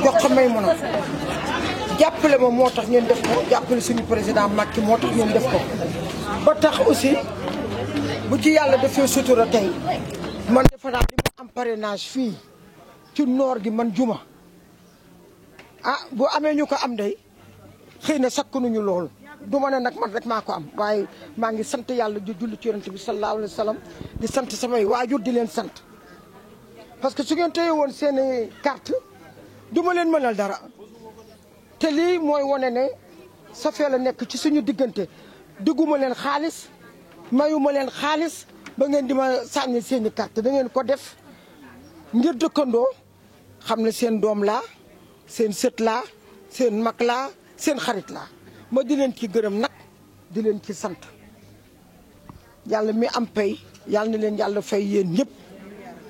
jox ko may mun a jàppale ma moo tax ngeen def ko jàppale suñu président Macky moo tax ngeen def ko ba tax aussi bu ci yàlla defee sutura tey man defe naa li mu am parrainage fii ci noor gi man Juma bu amee ñu ko am day xëy na sakkunuñu loolu du ma ne nag man rek maa ko am waaye maa ngi sant yàlla di julli ci yonent bi sallallahu alayhi wa sallam di sant samay waajur di leen sant parce que su ngeen téye woon seeni carte du ma leen mënal dara te lii mooy wane ne sa fee la nekk ci suñu diggante digguma leen xaalis mayuma leen xaalis ba ngeen di ma sànni seeni carte da ngeen ko def ngir dëkkandoo xam ne seen doom laa seen sët laa seen mag laa seen xarit laa ma di leen ci gërëm nag di leen ci sant yàlla mi am pay yàlla na leen yàlla fay yéen ñëpp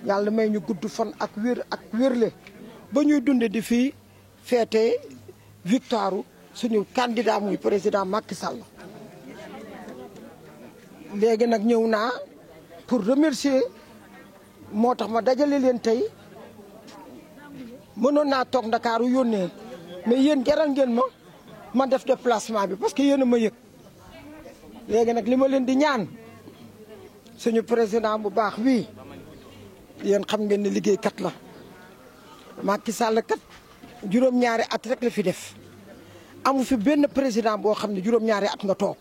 yàlla may ñu gudd fan ak wér ak wérle ba ñuy dunde di fii feete victoire suñu candidat muy président Macky Sall léegi nag ñëw naa pour remercier moo tax ma dajale leen tey mënoon naa toog Ndakaaru yónnee mais yéen jaral ngeen ma def déplacement bi parce que yéen a ma yëg léegi nag li ma leen di ñaan suñu président bu baax bii yéen xam ngeen ne liggéeykat la Macky Sall kat juróom-ñaari at rek la fi def amu fi benn président boo xam ne juróom-ñaari at nga toog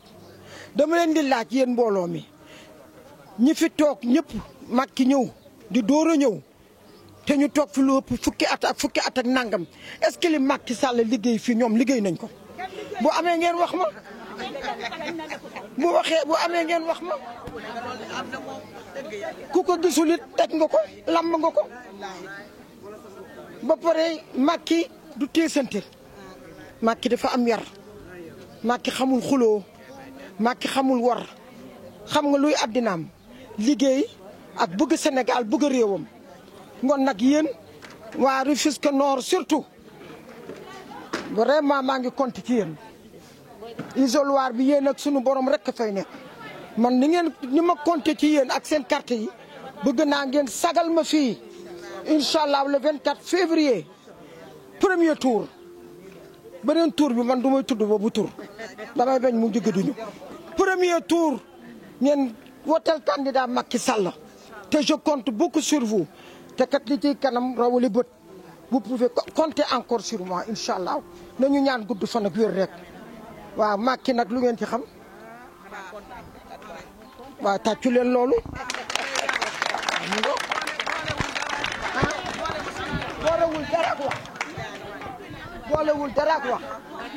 dama leen di laaj yéen mbooloo mi ñi fi toog ñëpp Macky ñëw di door a ñëw te ñu toog fi lu ëpp fukki at ak nangam est-ce que li Macky Sall liggéey fii ñoom liggéey nañ ko bu amee ngeen wax ma bu amee ngeen wax ma ku ko gisul it teg nga ko lamb nga ko ba pare Macky du teesante Macky dafa am yar Macky xamul xuloo Macky xamul war xam nga luy addinaam liggéey ak bëgg Sénégal bëgg réewam ngoon nag yéen waa Rufisque Nord surtout vraiment maa ngi compter ci yéen isoloir bi yéen ak sunu borom rek fay nekk man ni ma compter ci yéen ak seen carte yi bëgg naa ngeen sagal ma fii incha allah le 24 février premier tour beneen tour bi man du may tudd boobu tour damay bañ mu jóge duñu premier tour ngeen wotel candidat Macky Sall te je compte beaucoup sur vous te kat li ci kanam rawali bët vous pouvez compter encore sur moi incha allah nañu ñaan gudd fan ak wér rek waaw Macky nag lu ngeen ci xam waaw tàccu leen loolu boolewul dara ak wax boolewul dara ak wax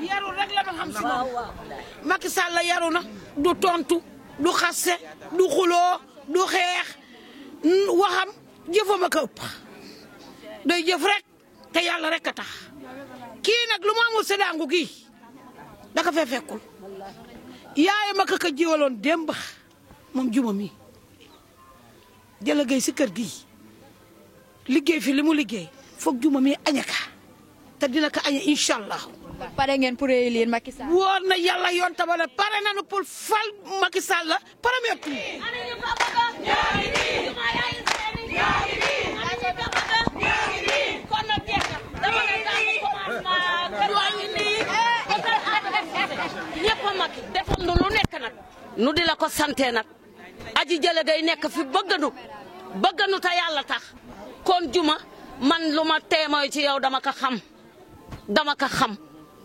yaru rek la ma xam si moom Macky Sall yaru na du tontu du xasse du xuloo du xeex waxam jëfam ak ëpp day jëf rek te yàlla rek a tax kii nag lu ma amul séddaangu gii da ka fee fekkul yaayam ak ka jiwaloon démb moom Juma mi jëla gay si kër gii liggéey fi li mu liggéey foog Juma mi añaka te dina ko añe incha allah. pare ngeen pour élire Macky Sall. wóor na yàlla yoon tamit pare nañu pour fal Macky Sall la premier tour. defoon nu lu nekk nag nu di la ko sante nag aji jële day nekk fi bëgganu te yàlla tax kon Juma man lu ma teemoy ci yow dama ko xam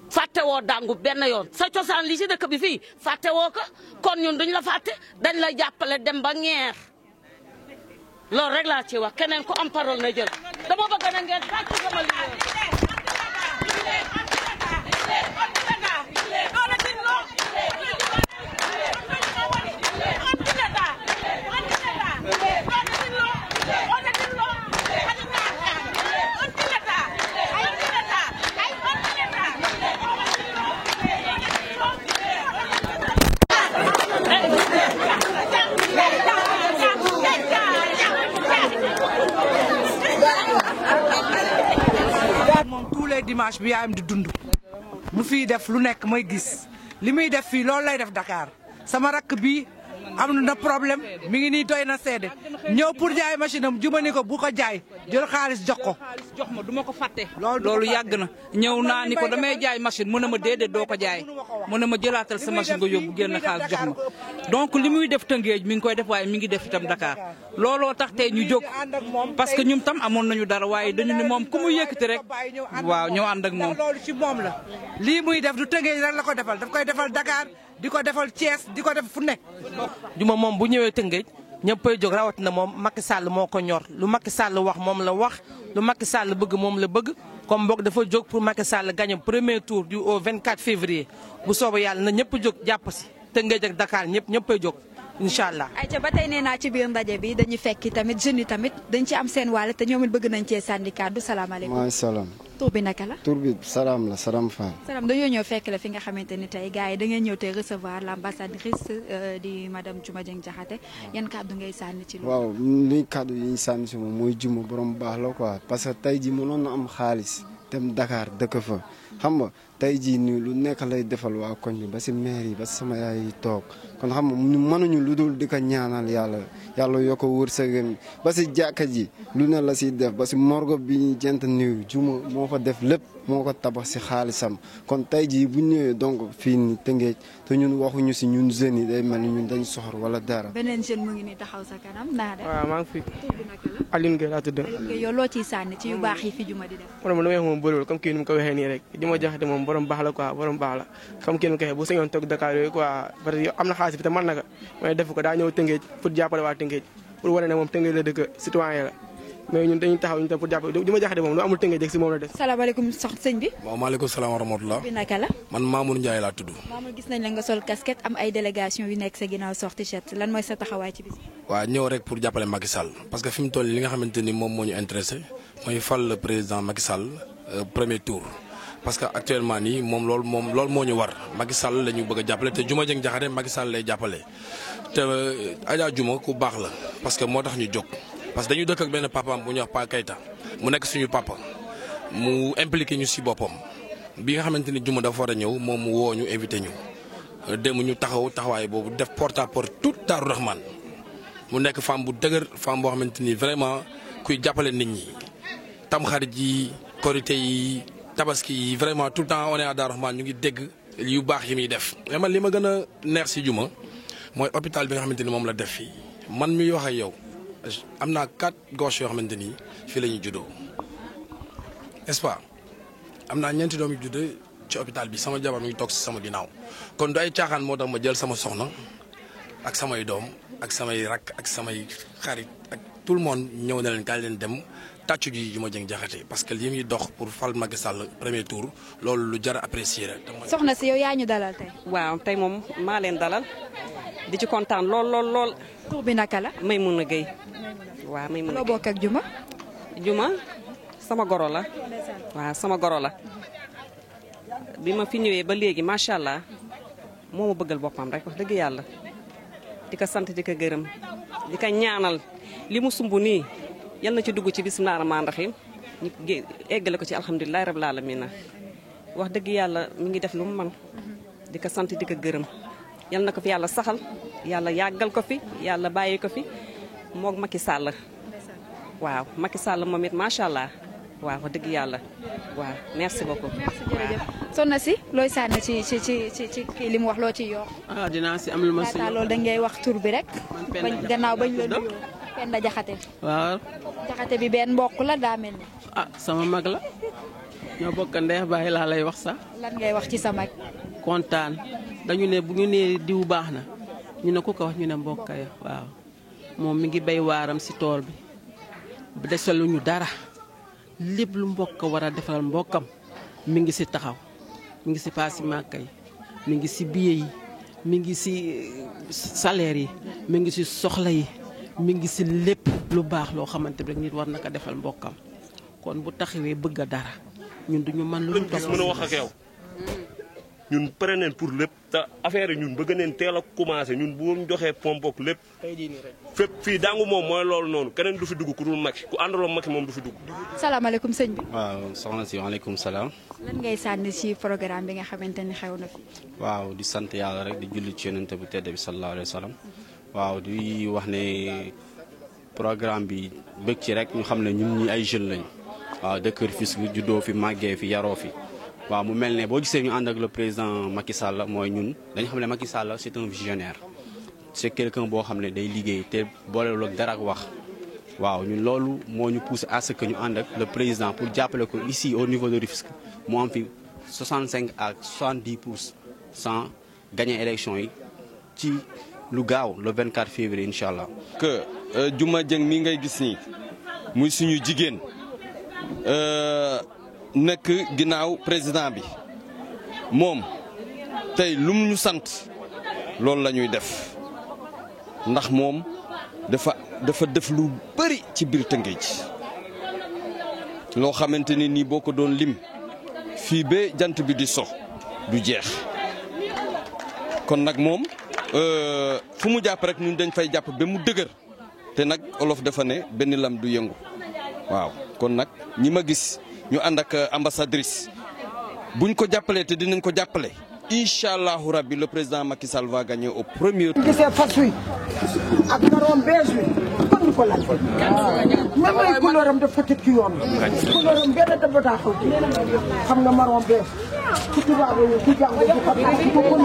fàtte woo dangu benn yoon sa cosaan li ci dëkk bi fii fàtte woo ko kon ñun duñ la fàtte dañ la jàppale dem ba ñeer loolu rek laa ci wax keneen ku am parole na jël dama bëgg na ngeen tàcc sama liggéey moom tous les dimanches bi yaayam di dund mu fii def lu nekk may gis li muy def fii loolu lay def Dakar sama rakk bi am na problème mi ngi nii doy na seede ñëw pour jaay machine am Juma ni ko bu ko jaay jël xaalis jox ko. jox ma du ma ko fàtte. loolu yàgg na ñëw naa ni ko damay jaay machine mu ne ma déedéet doo ko jaay mu ne ma jëlaatal sa machine nga yóbbu génn xaalis jox ma donc li muy def Tëngéej mi ngi koy def waaye mi ngi def itam Dakar looloo tax tey ñu jóg parce que ñun tam amoon nañu dara waaye dañu ne moom ku mu yëkkati rek waaw ñëw ànd ak moom. loolu ci moom la lii muy def du Tëngéej rek la ko defal daf koy defal Dakar di ko defal Thiès di ko def fu nekk. Juma moom bu ñëwee Tëngéej ñëppay jóg rawatina moom Macky Sall moo ko ñor lu Macky Sall wax moom la wax lu Macky Sall bëgg moom la bëgg comme boog dafa jóg pour Macky Sall gagner premier tour du au 24 février bu soobee yàlla na ñëpp jóg jàpp si Tëngéej ak Dakar ñëppay jóg incha allah. ayca ba tey nee naa ci biir ndaje bi dañuy fekki tamit jeunes yi tamit dañ ci am seen wàll te ñoom it bëgg nañ cee sànni kàddu salaamaaleykum. maaleykum salaam. tur bi naka la. tur bi Salam la Salam Fall. Salam dañoo ñëw fekk la fi nga xamante ni tey gars yi da ngeen ñëw tey recevoir l' ambassadrice di madame Juma Dieng Diakhaté yan kàddu ngay sànni ci loolu. waaw li kàddu yi ñu sànni si moom mooy Juma borom baax la quoi parce que tey jii mënoon na am xaalis dem Dakar dëkk fa xam nga tey jii nii lu nekk lay defal waa koñ bi ba si maire yi ba si sama yaay yi toog kon xam nga ñu mënuñu lu dul di ko ñaanal yàlla yoo ko wërsëgam ba si jàkka ji lu ne la siy def ba si morgo bi ñu jent niw Juma moo fa def lépp moo ko tabax si xaalisam kon tey jii bu ñëwee donc fii nii Tëngéej te ñun waxuñu si ñun jeunes yi day mel ni ñun dañ soxor wala dara. beneen jeune mu ngi nii taxaw sa kanam naa def. waaw maa ngi fi. tur bi naka la. Aline Gueye laa tudd. Aline Gueye yow loo ciy sànni ci yu baax yi fi Juma di def. man lu may wax moom bëriwul comme kii ni mu ko waxee nii rek di ma Diakhaté moom borom baax la quoi borom baax la comme kii ni mu ko waxee bu sañoon toog Dakar yooyu quoi parce que am na xaalis bi te mën na ko mais def ko daa ñëw Tëngéej pour jàppale waa Tëngéej pour wane ne moom Tëngéej la dëkk citoyen la mais ñun dañuy taxaw ñu tam pour jàppale di ma Diakhaté moom lu amul Tëngéej rek si moom la def. salaamaaleykum sëñ bi. waaw maaleykum salaam wa rahmatulah. bi naka la. man Mamour Ndiaye laa tudd. Mamour gis nañ la nga sol casquette am ay délégation yu nekk sa ginnaaw sorti chat lan mooy sa taxawaay ci bis. waaw ñëw rek pour jàppale Macky Sall parce que fi mu toll li nga xamante ni moom moo ñu intéressé mooy fal le président Macky Sall premier tour. parce que actuellement nii moom loolu moo ñu war Macky Sall la ñu bëgg a jàppale te Juma Dieng Diakhaté Macky Sall lay jàppale te Adja Juma ku baax la parce que moo tax ñu jóg. parce que dañu dëkk ak benn papaam bu ñuy wax Pa Kayta mu nekk suñu papa mu impliqué ñu si boppam bi nga xamante ni Juma dafa war a ñëw moom mu woo ñu invité ñu dem ñu taxawaay boobu def porte à porte tout Darou Rahman mu nekk femme bu dëgër femme boo xamante ni vraiment kuy jàppale nit ñi tamxarit yi korité yi tabaski yi vraiment tout le temps on est à Darou Rahman ñu ngi dégg yu baax yi muy def. mais man li ma gën a neex si Juma mooy hôpital bi nga xamante ni moom la def fii man mi wax ak yow. am naa 4 gauche yoo xamante ni fii la ñuy juddoo n'est-ce pas am naa 4 doom yu juddoo ci hôpital bi sama jabar mi ngi toog si sama ginnaaw kon du ay caaxaan moo tax ma jël sama soxna ak samay doom ak samay rakk ak samay xarit ak tout le monde ñëw na leen kaay leen dem tàccu ji Juma Dieng Diakhaté parce que li muy dox pour fal Macky Sall premier tour loolu lu jar a apprécier rek. soxna si yow yaa ñu dalal tey. waaw tey moom maa leen dalal di ci kontaan lool. tur bi naka la. Maymouna Gueye. waaw Maymouna loo bokk ak Juma. Juma sama goro la. waaw sama goro la. bi ma fi ñëwee ba léegi macha allah moo ma bëggal boppam rek wax dëgg yàlla di ko sant di ko gërëm di ko ñaanal li mu sumb nii yal na ci dugg ci bismilaahi rahmaani rahiim ñu eggale ko ci alhamdulilah rabbil aalamiina wax dëgg yàlla mi ngi def lu mu man di ko sant di ko gërëm yal na ko fi yàlla saxal yàlla yàggal ko fi yàlla bàyyi ko fi moog Macky Sall waaw Macky Sall moom it macha allah waaw wax dëgg yàlla waaw merci beaucoup. merci jërëjëf soxna si looy sànni ci kii li mu wax loo ci yokk. dinaa si am lu ma si laata loolu da ngay wax tur bi rek. gannaaw bañ la nuyoo Penda Diakhaté. waaw. Diakhaté bi benn mbokk la daa mel ni. sama mag la ñoo bokk ndeex bàyyi laa lay wax sax. lan ngay wax ci sa mag. kontaan dañu ne bu ñu nee diw baax na ñu ne ku ko wax ñu ne mbokk ya waaw moom mi ngi bay waaram si tool bi desaluñu dara lépp lu mbokk war a defal mbokkam mi ngi si taxaw mi ngi si paasi màkka yi mi ngi si billet yi mi ngi si salaire yi mi ngi si soxla yi mi ngi si lépp lu baax loo xamante bi rek nit war na ko defal mbokkam kon bu taxawee bëgg a dara ñun duñu mën lu ñu toog mën a wax ak yow ñun pare neen pour lépp te affaire yi ñun bëgg neen teel a commencé ñun bu ñu joxee pompook lépp fépp fii dangu moom mooy loolu noonu keneen du fi dugg ku dul Macky ku àndaloo Macky moom du fi dugg. salaamaaleykum sëñ bi. waaw soxna si waaleykum salaam. lan ngay sànni ci programme bi nga xamante ni xew na fi. waaw di sant yàlla rek di julli ci yonent bu tedd bi sallallahu alayhi wa sallam waaw di wax ne programme bi bëgg ci rek ñu xam ne ñun ñi ay jeunes lañ waaw dëkk Rufisque juddoo fi màggee fi yaroo fi waaw mu mel ne boo gisee ñu ànd ak le président Macky Sall mooy ñun dañu xam ne Macky Sall c'est un visionnaire c'est quelqu'un boo xam ne day liggéey te boolewul ak dara ak wax waaw ñun loolu moo ñu poussé à ce que ñu ànd ak le président pour jàppale ko ici au niveau de Rufisque mu am fi 65 à 70% gagné élection yi ci lu gaaw le 24 février incha allah. que Diouma Dieng mi ngay gis nii muy suñu jigéen nekk ginnaaw président bi moom tey lu mu ñu sant loolu la ñuy def ndax moom dafa def lu bëri ci biir Tëngéej loo xamante ni nii boo ko doon lim fii ba jant bi di so du jeex kon nag moom fu mu jàpp rek ñun dañ fay jàpp ba mu dëgër te nag olof dafa ne benn lam du yëngu waaw kon nag ñi ma gis ñu ànd ak ambassadrice buñ ko jàppalee te dinañ ko jàppale incha allahu rabbi le président Macky Sall va gagner au premier tour. gisee fas wi ak maroon bees wi kon ñu ko laaj même ay couleur am dafa tëj ci yoon couleur am benn dafa taxaw ci xam nga maroon bees ci tubaab yi ci jàng ci xam ci ko kon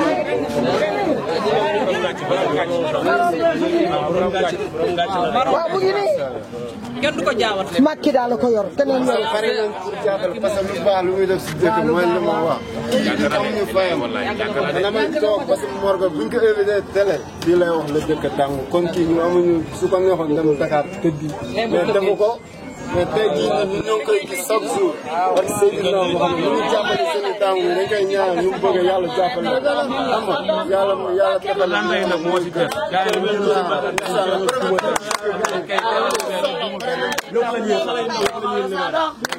waaw mu ngi nii kenn du ko jaawat Macky daal la ko yor keneen yor pare nañ pour jàppale parce que lu baax lu muy def si dëkk mooy li ma wax amuñu fayam damay toog parce que morgo buñ ko invité télé fii lay wax la dëkk tàng kon kii ñu amuñu su ko neexoon dem Dakar tëddi mais defu ko mais tey jii nag ñu ñoo ngi koy gis chaque jour parce que Seydina Mohamed ñu ngi jàppale seen i tàng dañ koy ñaan ñu bëgg yàlla jàppale xam nga yàlla defal la moo ci def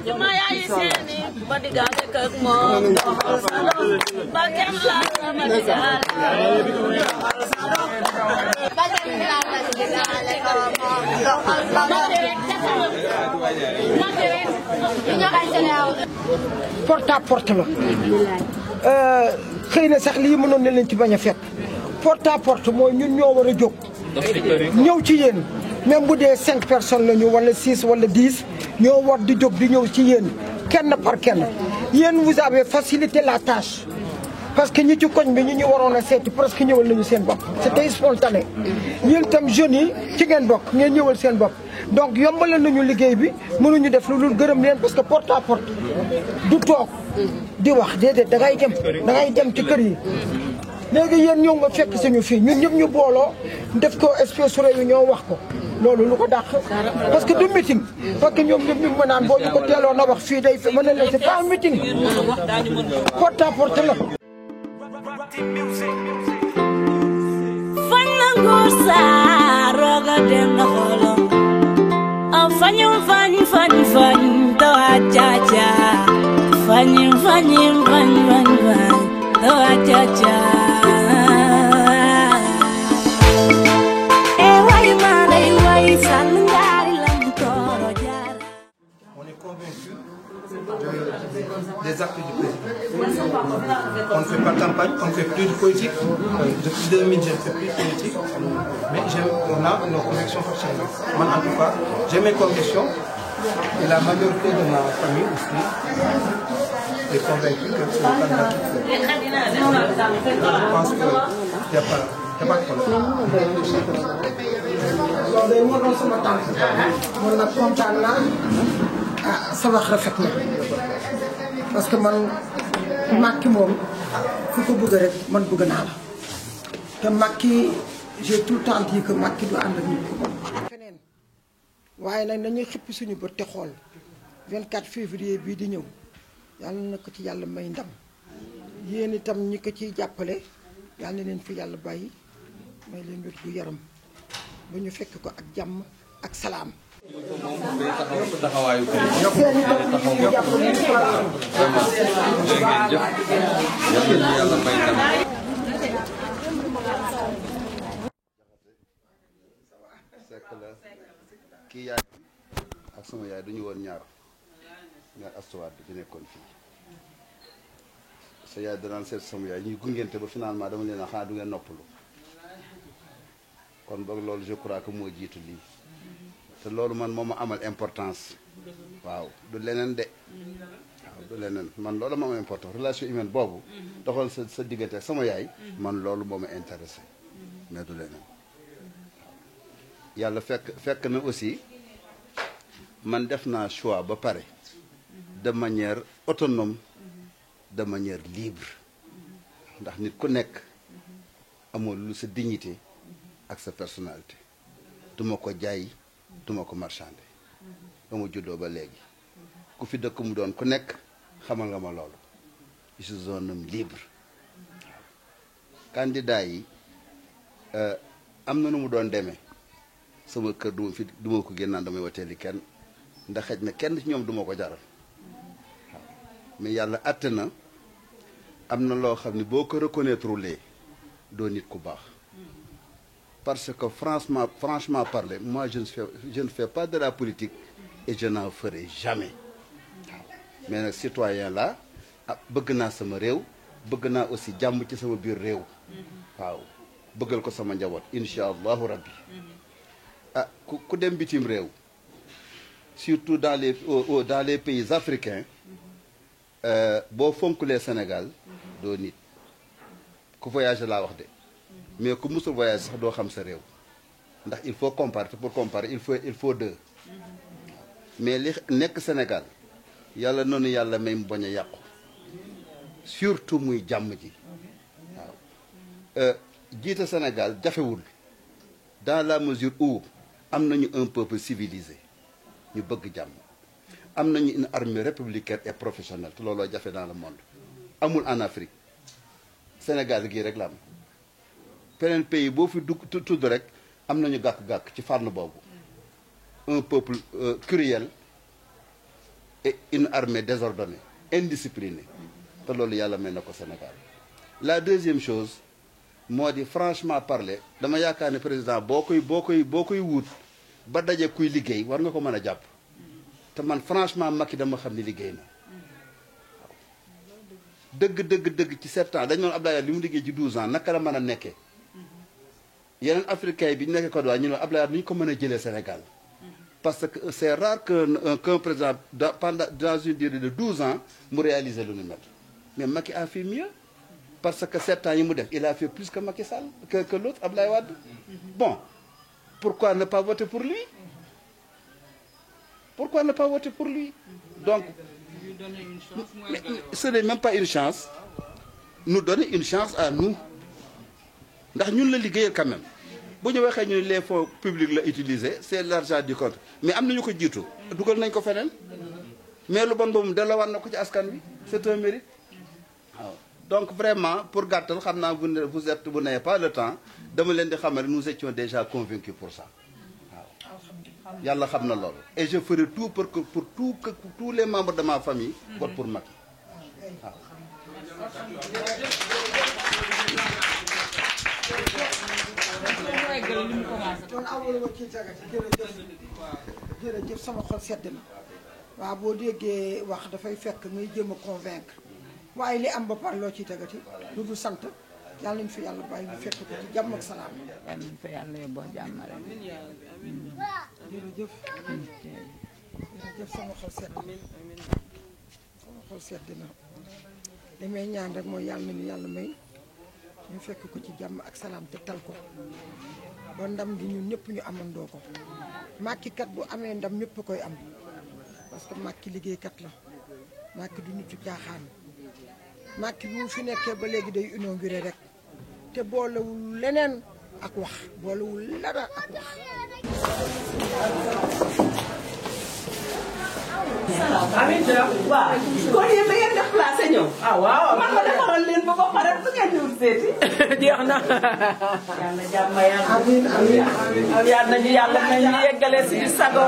Juma yaay seeni ba digaale ak moom ba kenn la ma digaale porte à porte la xëy na sax lii mënoon na leen ci bañ a fekk porte à porte mooy ñun ñoo war a jóg ñëw ci yéen même bu dee 5 personnes la ñu wala 6 wala 10 ñoo war di jóg di ñëw ci yéen kenn par kenn yéen vous avez facilité la tâche parce que ñi ci koñ bi ñu waroon a seeti presque ñëwal nañu seen bopp c'était spontané yéen itam jeunes yi ci ngeen bokk ngeen ñëwal seen bopp donc yombalal nañu liggéey bi mënuñu def lu dul gërëm leen parce que porte à porte du toog di wax déedéet da ngay dem ci kër yi léegi yéen ñëw nga fekk suñu fii ñun ñëpp ñu booloo def ko espèce réunion wax ko loolu lu ko dàq parce que du meeting parce que ñoom ñëpp ñu mën naan boo ñu ko teeloon a wax fii day mën na la c'est pas un meeting porte à porte la Fanya ngursa roga dem na holom Fanya to achacha Fanya to achacha On est convaincu des actes du président. On ne fait pas campagne, on ne fait plus de politique. Depuis 2000, je ne fais plus de politique. Mais on a nos convictions personnelles. Moi, en tout cas, j'ai mes convictions. Et la majorité de ma famille aussi est convaincue que c'est le candidat qu'il faut. Je pense qu'il n'y a pas de problème. loolu day moo doon sama tànk man nag kontaan naa sa wax rafet na parce que man Macky moom ku ko bëgg rek man bëgg naa la te Macky j'ai tout le temps dit que Macky du ànd ak nit ko feneen waaye nag nañuy xippi suñu bët te xool 24 février bii di ñëw yàlla na ko ci yàlla may ndam yéen itam ñi ko ciy jàppale yàlla na leen fi yàlla bàyyi may leen wér gu yaram ba ñu fekk ko ak jàmm ak salaam. taxawaayu kii yaay ak sama yaay duñu woon ñaar astuwaat bi nekkoon fii sa yaay danaan seet sama yaay ñuy gungente ba finalement dama leen a xanaa du ngeen noppalu kon boog loolu je crois que moo jiitu lii te loolu man moo ma amal importance waaw du leneen de waaw du leneen man loolu moo ma importance relation humaine boobu doxal sa diggante ak sama yaay man loolu moo ma intéressé mais du leneen yàlla fekk na aussi man def naa choix ba pare de manière autonome de manière libre ndax nit ku nekk amoo lu sa dignité ak sa personnalité duma ko jaay duma ko marchandé ba ma juddoo ba léegi ku fi dëkk mu doon ku nekk xamal nga ma loolu je suis un homme libre candidat yi am na nu mu doon demee sama kër duma ko génnaan damay wateeli kenn ndax xëj na kenn ci ñoom duma ko jaral waaw mais yàlla àtte na am na loo xam ne boo ko reconnaître lee doo nit ku baax parce que franchement parler moi je ne fais pas de la politique et je n'en ferai jamais waaw mais nag citoyen la bëgg naa sama réew bëgg naa aussi jàmm ci sama biir réew waaw bëggal ko sama njaboot incha allahu rabbi ku dem bitim réew surtout dans les pays africains boo fonkulee Sénégal doo nit ku voyage laa wax de mais ku musul voyage sax doo xam sa réew ndax il faut comparer te pour comparer il faut deux mais li nekk Sénégal yàlla noonu yàlla may mu bañ a yàqu surtout muy jàmm ji waaw jiite Sénégal jafewul dans la mesure où am nañu un peuple civilisé ñu bëgg jàmm am nañu une armée républicaine et professionnelle te looloo jafe dans le monde amul en Afrique Sénégal gii rek la am beneen pays boo fi tudd rek am nañu gàkk-gàkk ci fànn boobu un peuple cruel et une armée désordonnée indisciplinée te loolu yàlla may na ko Sénégal. La deuxième chose moo di franchement parler dama yaakaar ne président boo koy wut ba daje kuy liggéey war nga ko mën a jàpp te man franchement Macky dama xam ni liggéey na dëgg ci 7 ans dañu doon Abdoulaye li mu liggéey ci 12 ans naka la mën a nekkee yeneen africain yi bi ñu nekkee Côte d'Ivoire ñu ne Abdoulaye ni ñu ko mën a jëlee Sénégal parce que c'est rare qu'un président dans une durée de 12 ans mu réaliser lu ni mel mais Macky a fait mieux parce que 7 ans yi mu def il a fait plus que Macky Sall que l'autre Abdoulaye Wade bon pourquoi ne pas voter pour lui? Pourquoi ne pas voter pour lui? Donc, ce n'est même pas une chance. Nous donner une chance à nous. Ndax ñun la liggéeyal quand même. Bu ñu waxee ñu les fonds publics la utiliser, c'est l'argent du compte. Mais am na ñu ko jiitu. Dugal nañ ko feneen. Mais lu bon boobu delloowaat na ko ci askan wi. C'est un mérite. Donc vraiment pour gàttal xam naa vous n'avez pas le temps dama leen di xamal nous étions déjà convaincus pour ça waaw yàlla xam na loolu et je ferai tout pour que tous les membres de ma famille votent pour Macky waaw. jërëjëf sama xol sedd na waaw boo déggee wax dafay fekk ngay jéem a convaincre waaye li am ba pare loo ciy tegati lu dul sant yàlla nañu fi yàlla bàyyi ñu fekk ko ci jàmm ak salaam. yàlla nañu fa yàlla yóbboo jàmm rek. jërëjëf. jërëjëf sama xol sedd na sama xol sedd na li may ñaan rek mooy yàlla nañu yàlla may ñu fekk ko ci jàmm ak salaam te tal ko ba ndam gi ñun ñëpp ñu amandoo ko Macky kat bu amee ndam ñëpp a koy am parce que Macky liggéeykat la Macky du nitu caaxaan. Macky bi mu fi nekkee ba léegi day inauguré rek te boolewul leneen ak wax boolewul dara ak wax. amiin waaw kon yéen da ngeen déplacé ñëw. ah waaw man ma defaral leen ba pare bu ngeen ñëw seeti. jeex na. yàlla jàmm yàlla. amiin amiin amiin yàlla nañu yàlla nañu yeggale suñu sago.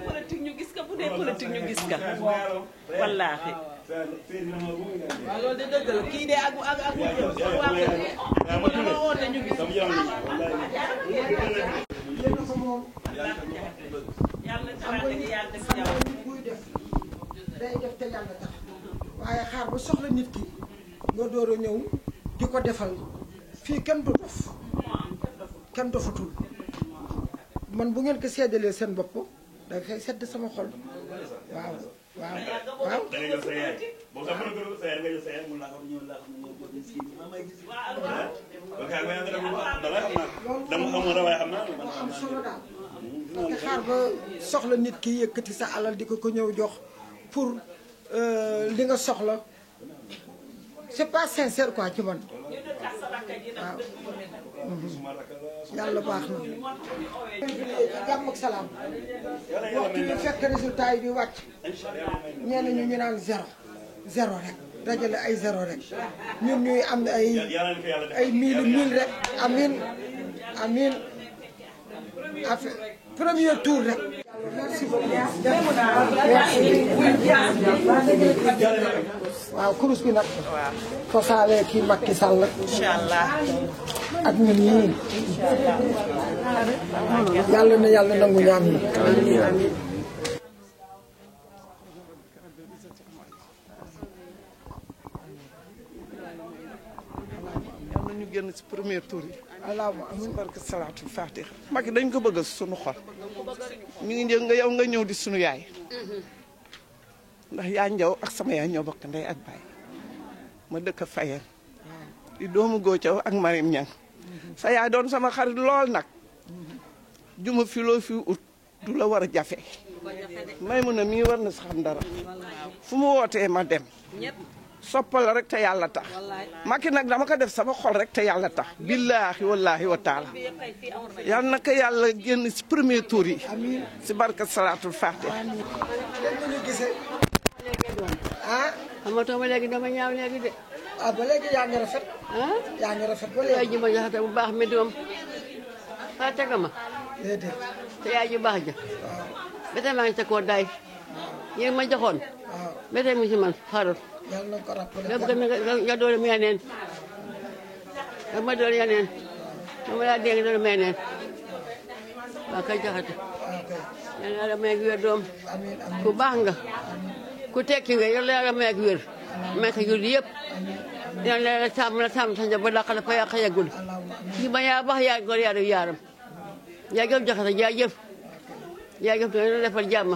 politique ñu gis ka bu dee politique ñu gis ka. wallaahi. waaw loolu de dëgg la kii de ak woote ñu gis. yàlla buy def day def te yàlla tax waaye xaar ba soxla nit ki nga door a ñëw di ko defal fii kenn du dof kenn dofatul man bu ngeen ko seddalee seen bopp da fay sedd sama xol waaw waaw waaw. da ngay jël sa yaay boo xam ne sa yaay nga jël sa yaay mun naa ko ñëw laa xam ne ñoo gis kii bi maa may gis. ok ak nga def lu baax dara xam naa dama xamul dara waaye xam naa. am solo daal parce que xaar ba soxla nit ki yëkkati sa alal di ko ñëw jox pour li nga soxla c'est pas sincère quoi ci man waaw. yàlla baax na. jàmm ak salaam waxtu bi fekk résultat yi di wàcc ñenn ñu naan zéro rek dajale ay zéro rek ñun ñuy am ay mille rek amin amin affaire premier tour rek. merci beaucoup. waaw kurus bi nag. waaw fosaalee kii Macky Sall. incha allah. ak ñun ñii. yàlla na yàlla nangu ñaan yi. yàlla ñu génn ci premier tour yi. allahumma amiin barke salaatul fatiha. Macky dañ ko bëgg sunu xol. mi ngi njëg nga yow nga ñëw di sunu yaay. ndax yaa njaw ak sama yaay ñoo bokk ndey ak baay. ma dëkk Fayeen. di doomu Góocaw ak Marim Ñang sa yaay doon sama xarit lool nag. juma fi loo fi ut du la war a jafe. may mun a mii war na si xam dara. fu mu wootee ma dem. soppal rek te yàlla tax. Macky nag dama ko def sama xol rek te yàlla tax. billaahi wallaahi wa taala. yal na ko yàlla génn si premier tour yi. si barka salaatul faatiha. ah. amatoo ma léegi dama ñaaw léegi de. ah ba léegi yaa ngi rafet. ah yaa ngi rafet ba léegi. yaay ji ma jaxate bu baax mi doom fàtte nga ma. déedéet. te yaay ji baax ja. waaw. ba tey maa ngi sa koo daay. yéen ma joxoon. waaw. ba tey mu si man xarul. yàlla na ko rappelé. nga bëgg nga doole mu yeneen. nga ma doole yeneen. ma laa dégg doole mu yeneen. waa kay jaxate. yal na yàlla may ak wér doom. ku baax nga. ku tekki nga yal na yàlla may ak wér. may ko jur yëpp. yal na yàlla sàmm la sàmm sa njaboot dàq la fa yàq yeggul. ñi ba yaa baax yaa góor yaa def yaaram. yaa jëf jaxate jaajëf. jaajëf te yàlla defal jàmm.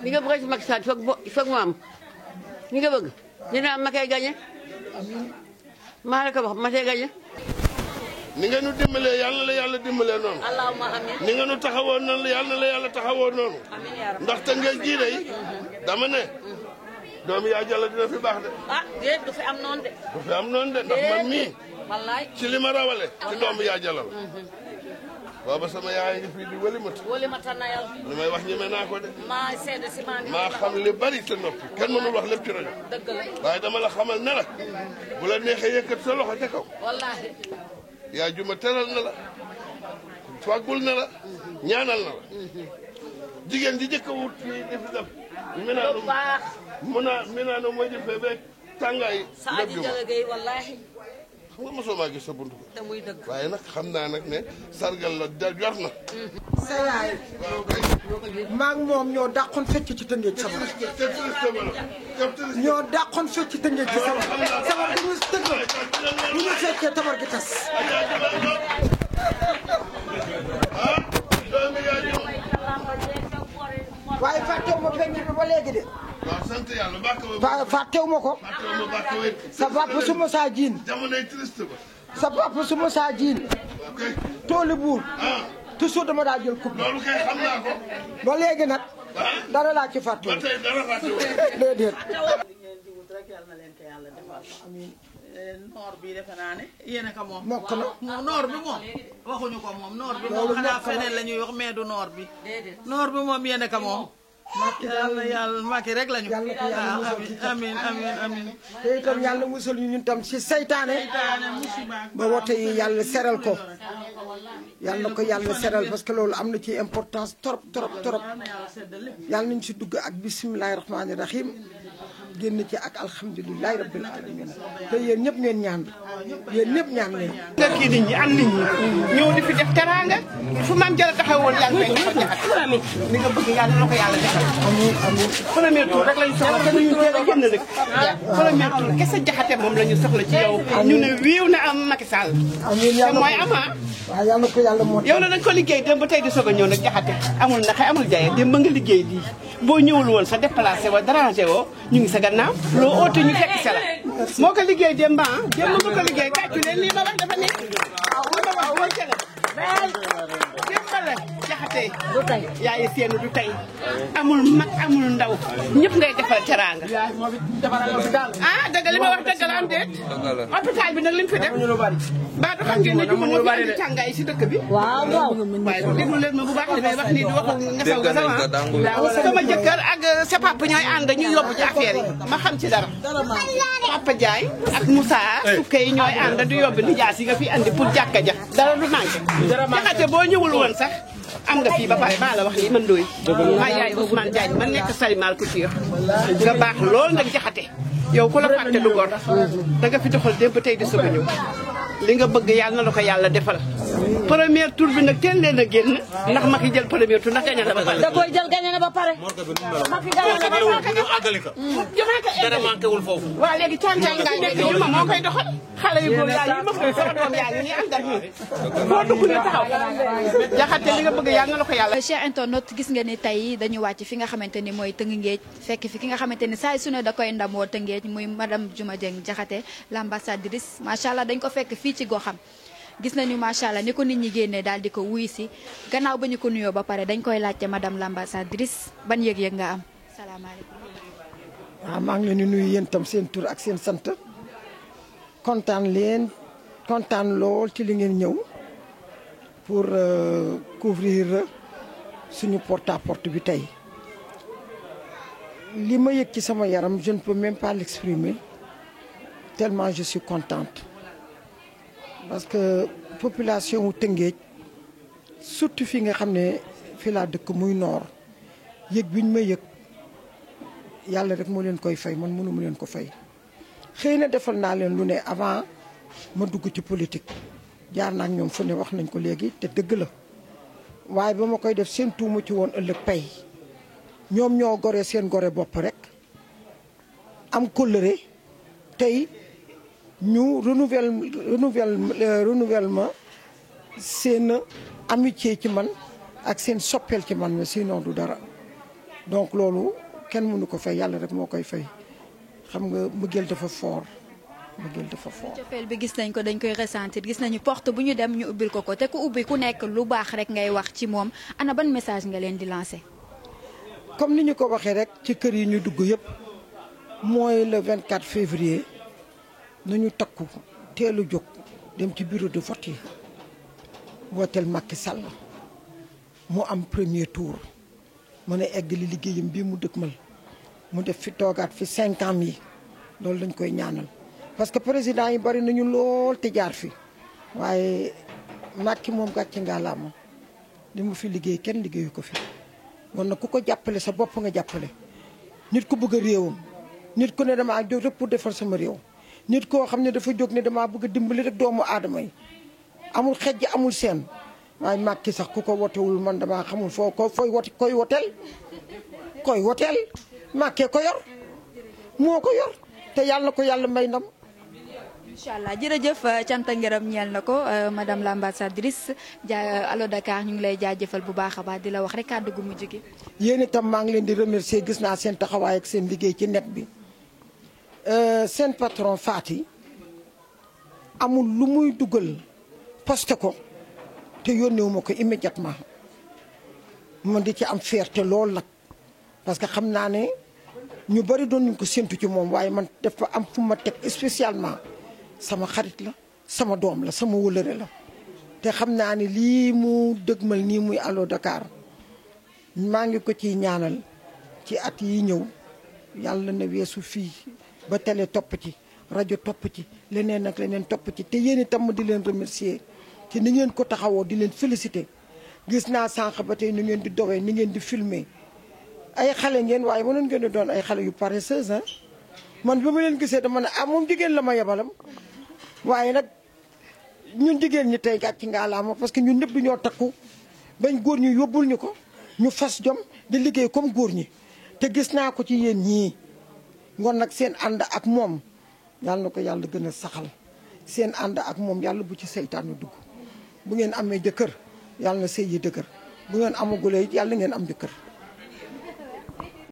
li nga bëgg ci Macky Sall foog mu am. li nga bëgg dina am ma koy gañe. maa la ko wax ma koy gañe. ni nga nu dimbalee yàlla na la yàlla dimbalee noonu. allahumma amiin. ni nga nu taxawoo noonu yàlla na la yàlla taxawoo noonu. ndaxte nga ji day dama ne. doomu yaa jàll dina fi baax de. ah déet du fi am noonu de. du fi am noonu de ndax man mii. wallaay ci li ma rawale. ci doomu yaa jàll la. booba sama yaay ngi fii di wëlimata. wëlimata na yàlla. li may wax ñeme naa ko de. maa seede si maa ngi. maa xam li bari te noppi kenn mënul wax lépp ci rajo. dëgg la. waaye dama la xamal ne la. bu la neexee yëkkat sa loxo ca kaw. wallaahi. yaa juma teral na la. fàggul na la. ñaanal na la. jigéen ji jëkk a wut fii di fi def. lu baax. minaanu mooy jëfee beeg tàngaay. sa aji jëlëgëy wallaahi. xam nga mosoo maa gis sa buntu ko. te muy dëgg. waaye nag xam naa nag ne sargal la jot na. sa yaay. maa ngi moom ñoo dàqoon fecc ci tëngéej sama. ñoo dàqoon fecc ci tëngéej ci sama. sama bu ñu tëgg bu ñu feccee tabar gi tas. waaye fàttewu ma penc bi ba léegi de. waaw sant yàlla bàkk fàttewu ma ko. sa papa su ma saa jiin. jamonoy triste ba. sa papa su ma saa jiin. tooli buur. toujours dama daa jël coupe. loolu kay xam naa ko. ba léegi nag. dara laa ci fàttewu. ba tey dara fàttewu. déedéet. amiin. noor bi defe naa ne yéen a ko moom. mokk na noor bi moom waxuñu ko moom noor bi moom xanaa feneen la ñuy wax mais du noor bi. noor bi moom yéen a ko moom. yàlla Macky rek lañu. yàlla ko yàlla musal ci amiin amiin amiin. te itam yàlla musal ñu ñun tam si saytaane. ba wote yi yàlla seral ko. yàlla ko yàlla seral parce que loolu am na ci importance trop trop trop. yàlla nañu si dugg ak bisimilahi rahmaani rahim. génn ci ak alhamdulilahi rabbil alamin te yéen ñëpp ngeen ñaan yéen ñëpp ñaan leen. nga kii nit ñi am nit ñi ñëw di fi def teraanga fu maam Jara taxawoon yaa ngi koy defal li nga bëgg yàlla na ko yàlla defal. amiin amiin premier tour rek lañu soxla te ñu teel a génn nag. premier tour kese Jaxate moom la ñu soxla ci yow. ñu ne wiiw na am Macky Sall. amiin yàlla te mooy ama. waaw yàlla ko yàlla moo. yow na dañ ko liggéey dem ba tey di soog a ñëw nag Jaxate amul naxe amul jaye dem ba nga liggéey lii boo ñëwul woon sa déplacé wa dérangé woo ñu ngi sa gannaaw loo oote ñu fekk sa la moo ko liggéey dem ba dem nga ko liggéey kàccu leen lii ma wax dafa nekk waaw mooy cene Jaxate du tey yaay seenu du tey amul mag amul ndaw ñëpp ngay defal teraanga ah dëgg li ma wax dëgg la am déet hôpital bi nag li mu fi def ba du xam ngeen ne juma moo fi andi càngaay si dëkk bi waaw waaw waaye déglu leen ma bu baax li may wax nii di waxu ngesaw ga sama sama jëkkër ak sa papa ñooy ànd ñu yóbbu ci affaire yi ma xam ci dara Papa Jaay ak Moussa sukke yi ñooy ànd du yóbbu nijaas yi nga fi andi pour jàkka ja dara du manqué Jaxate boo ñëwul woon sax am nga fii ba pare maa la wax lii man dooy maa yaay Ousmane Diagne man nekk Salimal Couture nga baax lool nag Jaxate yow ku la fàtte du gor da nga fi doxal démb tey di soog a ñëw li nga bëgg yàlla na la ko yàlla defal premier tour bi nag teel leen a génn ndax Macky jël premier tour ndax gañe na ba pare da koy jël gañe na ba pare Macky gañe na ba pare ñu àggali ko dara manqué wul foofu waaw léegi càncax ngaay nekk ñu ma moo koy doxal xale yu góor yaa yi ma koy sama doom yaa ngi ànd ak ñun foo dugg ñu taxaw Jaxate li nga bëgg yàlla na la ko yàlla Cheikh internaute gis nga ni tey dañu wàcc fi nga xamante ni mooy Tëngéej fekk fi ki nga xamante ni saa su ne da koy ndamoo Tëngéej muy madame Diouma Dieng Diakhaté l'ambassadrice macha allah dañ ko fekk fii ci goxam gis nañu macha allah ni ko nit ñi génnee daal di ko wuy si gannaaw ba ñu ko nuyoo ba pare dañ koy laajte madame l'ambassadrice ban yëg-yëg nga am salaamaaleykum. waaw maa ngi leen di nuyu yéen tam seen tur ak seen sant kontaan lool ci li ngeen ñëw pour couvrir suñu porte à porte bi tey li ma yëg ci sama yaram je ne peux même pas l'exprimer tellement je suis contente parce que population wu Tëngéej surtout fi nga xam ne fi laa dëkk muy noor yëg bi ñu ma yëg yàlla rek moo leen koy fay man mënu mu leen ko fay xëy na defal naa leen lu ne avant ma dugg ci politique jaar naa ak ñoom fu ne wax nañ ko léegi te dëgg la waaye ba ma koy def seen tuuma ci woon ëllëg pay ñoom ñoo gore seen gore bopp rek am kóllëre tey ñu renouvellement seen amitié ci man ak seen soppeel ci man mais sinon du dara donc loolu kenn mënu ko fay yàlla rek moo koy fay xam nga mbëggeel dafa fort mbëggeel dafa fort. cofeel bi gis nañ ko dañ koy ressentir gis nañu porte bu ñu dem ñu ubbil ko te ku ubbi ku nekk lu baax rek ngay wax ci moom ana ban message nga leen di lancer. comme ni ñu ko waxee rek ci kër yi ñu dugg yëpp mooy le 24 février nañu takku teelu jóg dem ci bureau de vote yi wooteel Macky Sall mu am premier tour mën a eggali liggéeyam bii mu dëkkmal mu def fi toogaat fi 5 ans yi loolu lañ koy ñaanal parce que président yi bari nañu lool te jaar fi waaye Macky moom gàcce ngaalaama li mu fi liggéey kenn liggéeyu ko fi kon nag ku ko jàppale sa bopp nga jàppale nit ku bëgg a réewam nit ku ne damaa jóg rek pour defar sama réew nit koo xam ne dafa jóg ne damaa bëgg a dimbali rek doomu aadama yi amul xejj amul seen waaye Macky sax ku ko wotewul man damaa xamul foo ko koy woteel Macky ko yor moo ko yor te yàlla na ko yàlla may ndam. incha allah jërëjëf cant ak ngërëm ñeel na ko madame l'ambassadrice Allo Dakar ñu ngi lay jaajëfal bu baax a baax di la wax rek kàddu gu mujj gi. yéen itam maa ngi leen di remercier gis naa seen taxawaay ak seen liggéey ci net bi seen patron Fati amul lu muy dugal posté ko te yónneewu ma ko immédiatement man di ci am fierté lool nag parce que xam naa ne ñu bari doon nañ ko séntu ci moom waaye man dafa am fu ma teg spécialement. sama xarit la sama doom la sama wëlëre la te xam naa ne lii mu dëgmal nii muy Allo Dakar maa ngi ko ciy ñaanal ci at yi ñëw yàlla na weesu fii ba télé topp ci rajo topp ci leneen ak leneen topp ci te yéen itam ma di leen remercier ci ni ngeen ko taxawoo di leen féliciter gis naa sànq ba tey ni ngeen di dowee ni ngeen di filmer ay xale ngeen waaye mënoon ngeen di doon ay xale yu paresseuse man bi ma leen gisee dama ne moom jigéen la ma yebalam waaye nag ñun jigéen ñi tey gàcc ngaalaama parce que ñun ñëpp du ñoo takku bañ góor ñi yóbbul ñu ko ñu fas jom di liggéey comme góor ñi te gis naa ko ci yéen ñii ngoon nag seen ànd ak moom yàlla na ko yàlla gën a saxal seen ànd ak moom yàlla bu ci seytaanu dugg bu ngeen amee jëkkër yàlla na sëy yi dëgër bu ngeen amagulee yàlla ngeen am jëkkër